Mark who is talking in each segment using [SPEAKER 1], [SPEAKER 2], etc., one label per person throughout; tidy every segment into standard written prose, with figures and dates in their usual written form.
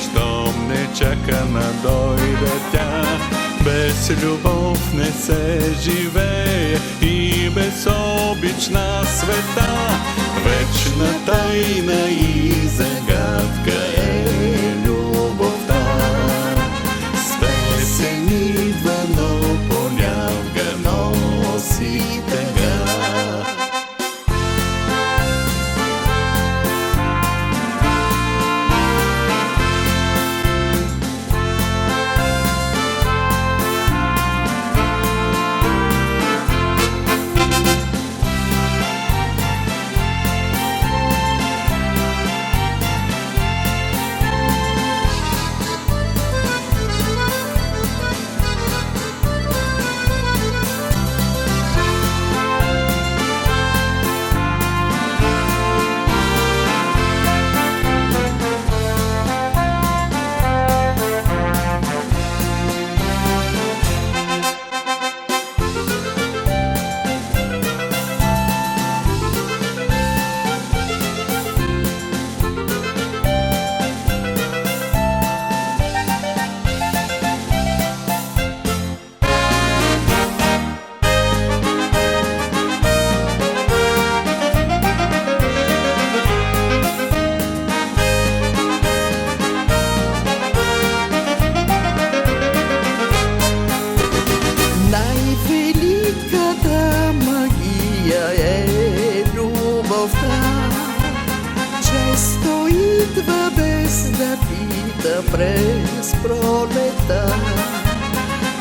[SPEAKER 1] щом не чака на дойде тя. Без любов не се живее и без обич на света. Вечна тайна и загадка е любовта. С песен идва, но понякога носи тъга.
[SPEAKER 2] Често идва без да пита през пролета.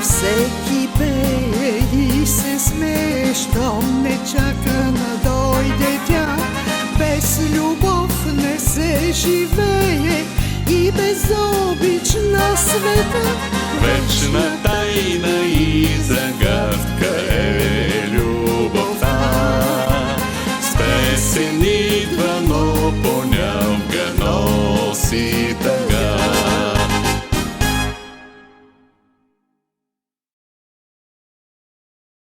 [SPEAKER 2] Всеки пее и се смее, щом не чака да дойде тя. Без любов не се живее и без обич на света.
[SPEAKER 1] Вечна тайна и загадка е любовта. С песен идва, но понякога носи тъга.